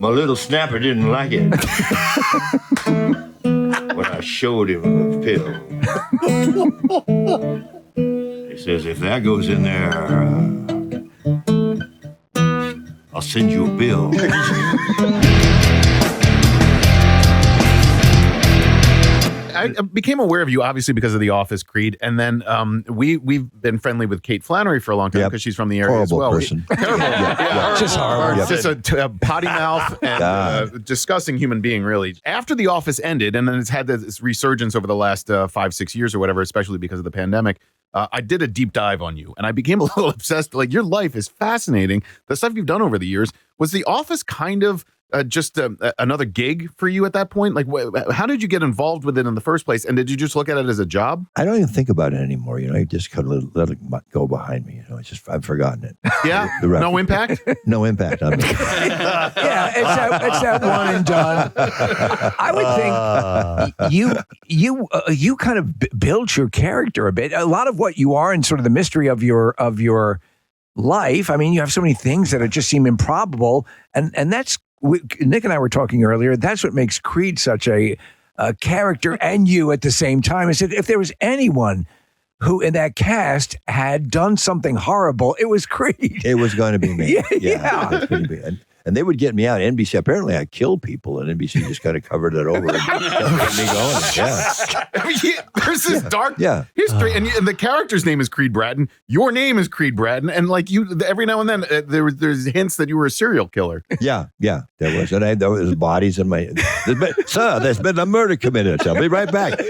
My little snapper didn't like it when I showed him the pill. He says, if that goes in there, I'll send you a bill. I became aware of you obviously because of The Office, Creed, and then we've been friendly with Kate Flannery for a long time because she's from the area as well. Person. Terrible, Just horrible. Just a potty mouth and a disgusting human being, really. After The Office ended, and then it's had this resurgence over the last 5-6 years or whatever, especially because of the pandemic. I did a deep dive on you, and I became a little obsessed. Like, your life is fascinating. The stuff you've done over the years. Was The Office kind of just another gig for you at that point? Like, how did you get involved with it in the first place? And did you just look at it as a job? I don't even think about it anymore. You know, I just kind of let it go behind me. You know, I've forgotten it. Yeah, no impact. No impact on me. Yeah, it's that one and done. I would think you kind of built your character a bit. A lot of what you are and sort of the mystery of your life. I mean, you have so many things that just seem improbable, and that's. Nick and I were talking earlier. That's what makes Creed such a character and you at the same time. I said, if there was anyone who in that cast had done something horrible, it was Creed. It was going to be me. Yeah. It was going to be. And they would get me out. NBC, apparently I killed people, and NBC just kind of covered it over and kept me going. Yeah. There's this dark history, and the character's name is Creed Bratton. Your name is Creed Bratton, and like you, every now and then there's hints that you were a serial killer. Yeah, there was. And there was bodies in my. There's been a murder committed. I'll be right back.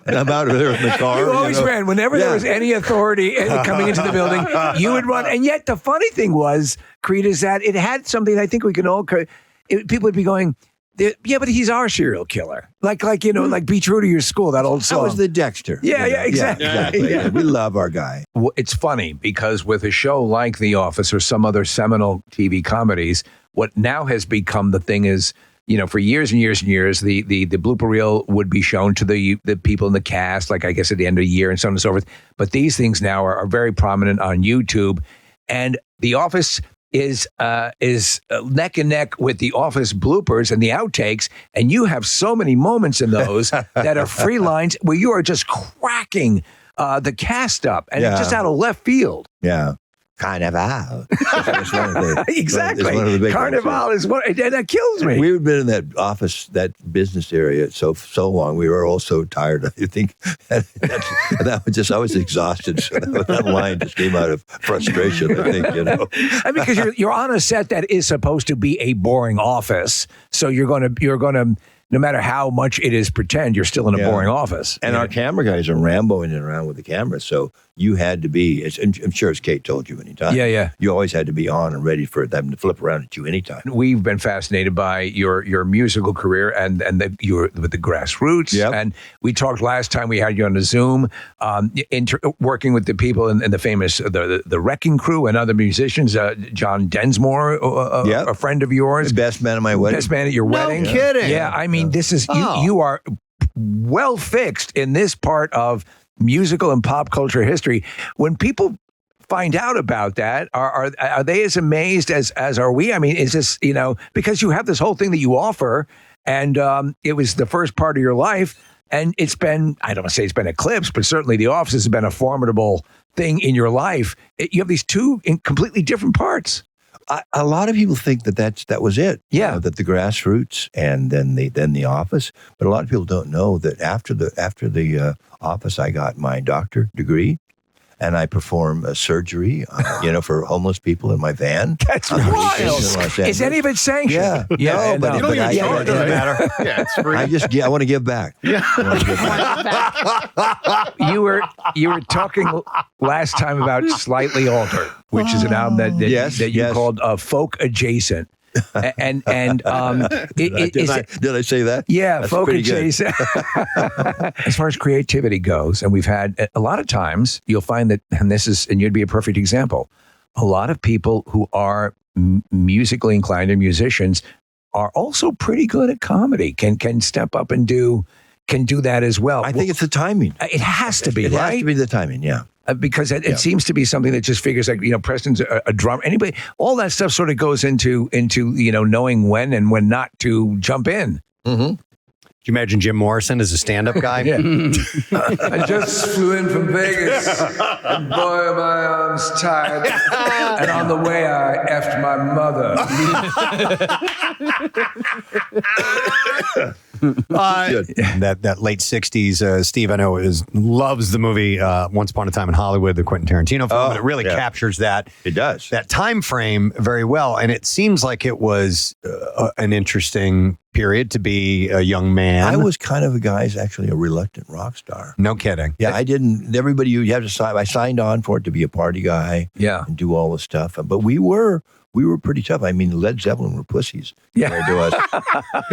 And I'm out of there in the car. You always ran. Whenever there was any authority coming into the building, you would run. And yet the funny thing was, Creed, is that it had something I think we can all. People would be going, yeah, but he's our serial killer. Like Be True to Your School, that old song. That was the Dexter. Yeah, exactly. Yeah, exactly. Yeah. We love our guy. Well, it's funny because with a show like The Office or some other seminal TV comedies, what now has become the thing is, for years and years and years, the blooper reel would be shown to the people in the cast, like I guess at the end of the year and so on and so forth. But these things now are very prominent on YouTube, and The Office is neck and neck with The Office bloopers and the outtakes, and you have so many moments in those that are free lines where you are just cracking the cast up, and it's just out of left field. Yeah. Carnival. Exactly. One of the big Carnival is what, and that kills me. We've been in that office, that business area so long. We were all so tired. I think that was just, I was exhausted. So that line just came out of frustration, I think, I mean, because you're on a set that is supposed to be a boring office. So you're going to, no matter how much it is pretend, you're still in a boring office. And our camera guys are Ramboing it around with the camera. So you had to be, I'm sure as Kate told you anytime. Yeah. You always had to be on and ready for them to flip around at you anytime. We've been fascinated by your musical career and with the Grassroots. Yep. And we talked last time we had you on the Zoom, working with the people in the famous, the Wrecking Crew and other musicians, John Densmore, a friend of yours. The best man at my wedding. Best man at your wedding. No kidding. Yeah, I mean, this is, you are well fixed in this part of musical and pop culture history. When people find out about that, are they as amazed as are we? I mean, is this, because you have this whole thing that you offer, and it was the first part of your life, and it's been, I don't want to say it's been eclipsed, but certainly The Office has been a formidable thing in your life. You have these two completely different parts. A lot of people think that was it. Yeah, that the Grassroots and then the Office. But a lot of people don't know that after the Office, I got my doctorate degree, and I perform surgery, for homeless people in my van. That's wild. Is any of it sanctioned? Yeah. But you don't even charge, doesn't matter. Yeah, it's free. I want to give back. Yeah. You were talking last time about Slightly Altered, which is an album that you called folk adjacent. And did I say that? Yeah, that's folk adjacent. As far as creativity goes, and we've had a lot of times, you'll find that, and you'd be a perfect example. A lot of people who are musically inclined and musicians are also pretty good at comedy. Can step up and do that as well. I think it's the timing. It has to be, It right? has to be the timing, yeah. Because it seems to be something that just figures like, Preston's a drummer. Anybody, all that stuff sort of goes into knowing when and when not to jump in. Mm-hmm. Can you imagine Jim Morrison as a stand-up guy? Yeah. I just flew in from Vegas, and boy, are my arms tired. And on the way, I effed my mother. That late 60s, Steve, I know, loves the movie Once Upon a Time in Hollywood, the Quentin Tarantino film, and it really captures that. It does. That time frame very well, and it seems like it was an interesting period to be a young man. I was kind of actually a reluctant rock star. No kidding. Yeah, I didn't. Everybody, you have to sign. I signed on for it to be a party guy. Yeah, and do all the stuff. But we were pretty tough. I mean, Led Zeppelin were pussies compared to us.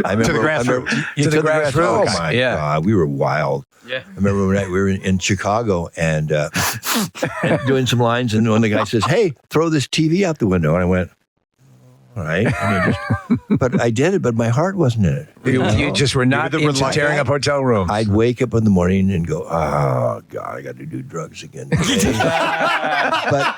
I remember, to the grassroots. To the grassroots. Oh my yeah. God, we were wild. Yeah. I remember when we were in Chicago and doing some lines, and one of the guys says, "Hey, throw this TV out the window," and I went, all right. But I did it, but my heart wasn't in it. You just were not into tearing up hotel rooms. I'd wake up in the morning and go, oh, God, I got to do drugs again today. But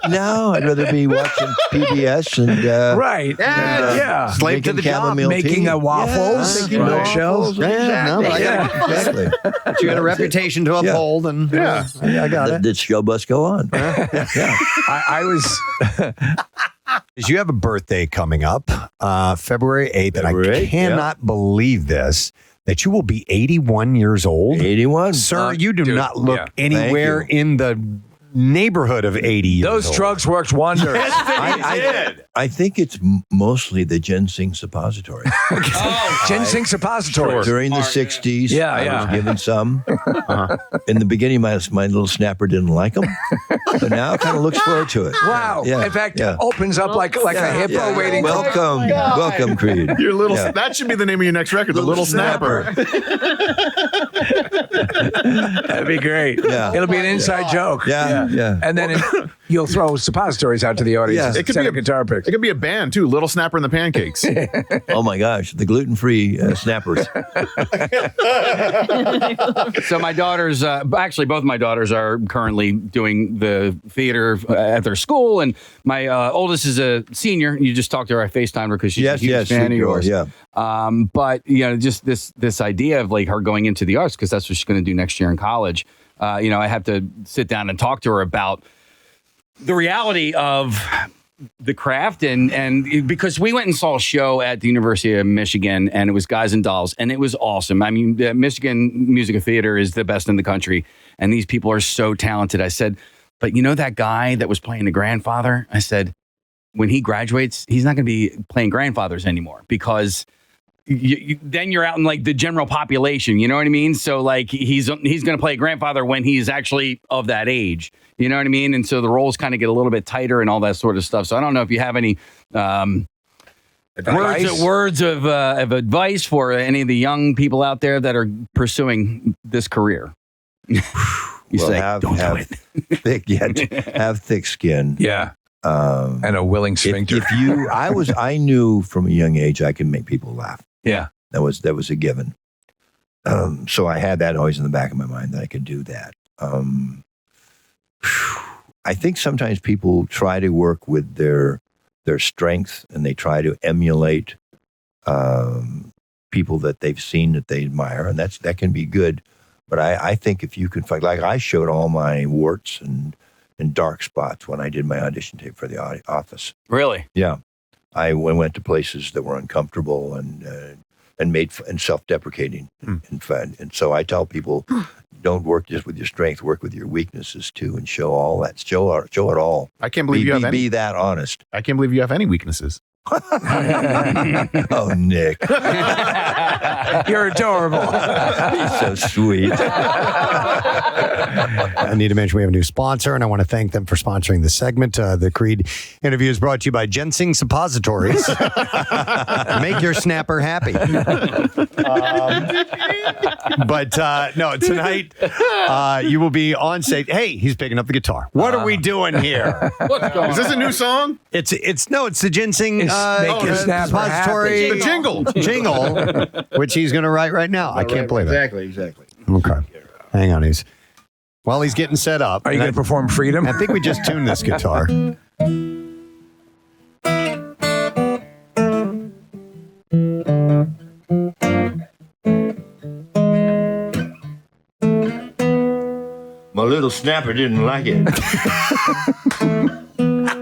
no, I'd rather be watching PBS and... right. Yeah. Slave to the job. Making waffles. Making milkshells. Exactly. You got a reputation to uphold, and I got it. The show must go on. I was... You have a birthday coming up, February 8th, and I cannot believe this, that you will be 81 years old. 81. Sir, you do not look anywhere in the neighborhood of 80 years Those old. drugs worked wonders. I think it's mostly the ginseng suppository. Ginseng suppositories. During the 60s, I was given some. In the beginning, my little snapper didn't like them, but now kind of looks forward to it. Wow. Yeah. In fact, it opens up like a hippo waiting for... Welcome, Creed. Your little that should be the name of your next record, The Little Snapper. That'd be great. Yeah. It'll be an inside joke. Yeah. And then you'll throw suppositories out to the audience. Yeah. It could be a guitar picks. It could be a band too, Little Snapper and the Pancakes. Oh my gosh, the gluten-free snappers. So my daughters, actually both my daughters are currently doing the theater at their school, and my oldest is a senior. You just talked to her, I FaceTimed her because she's a huge fan of yours. Yeah. But just this idea of like her going into the arts, because that's what she's going to do next year in college. I have to sit down and talk to her about the reality of the craft and because we went and saw a show at the University of Michigan, and it was Guys and Dolls, and it was awesome. I mean, the Michigan Music and Theater is the best in the country, and these people are so talented. I said, but that guy that was playing the grandfather, I said, when he graduates, he's not going to be playing grandfathers anymore, because then you're out in like the general population, you know what I mean? So like he's going to play a grandfather when he's actually of that age, you know what I mean? And so the roles kind of get a little bit tighter and all that sort of stuff. So I don't know if you have any words of advice for any of the young people out there that are pursuing this career. You say, don't do it. Have thick skin. Yeah. And a willing sphincter. I knew from a young age I could make people laugh. Yeah. That was a given. So I had that always in the back of my mind that I could do that. I think sometimes people try to work with their strength, and they try to emulate people that they've seen that they admire, and that can be good. But I think if you can find, like I showed all my warts and dark spots when I did my audition tape for the office. Really? Yeah. I went to places that were uncomfortable and made and self-deprecating. And so I tell people, don't work just with your strength, work with your weaknesses too, and show all that. Show it all. I can't believe you have any. Be that honest. I can't believe you have any weaknesses. Oh, Nick. You're adorable. He's so sweet. I need to mention we have a new sponsor, and I want to thank them for sponsoring the segment. The Creed interview is brought to you by Ginseng Suppositories. Make your snapper happy. But no, tonight you will be on stage. Hey, he's picking up the guitar. What are we doing here? What's going Is this a new song? It's the ginseng Make your snapper suppository The jingle, which he's going to write right now. I can't believe it. Exactly. Okay, hang on, While he's getting set up. Are you going to perform Freedom? I think we just tuned this guitar. My little snapper didn't like it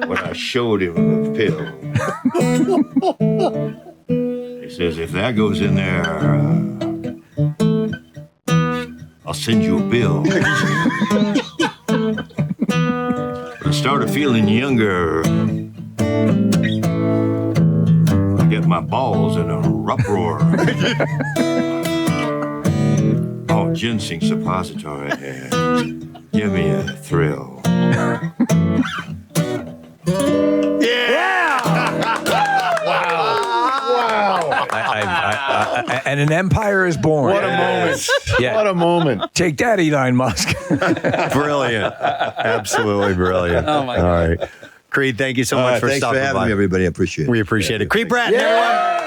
when I showed him the pill. He says, if that goes in there, I'll send you a bill. But I started feeling younger. I get my balls in a uproar. Oh, ginseng suppository. Give me a thrill. And an empire is born. What a moment. Yeah. What a moment. Take that, Elon Musk. Brilliant. Absolutely brilliant. Oh, my God. All right. Creed, thank you so much for Thanks stopping for having by. me, everybody. I appreciate it. We appreciate it. Creed Bratton, everyone.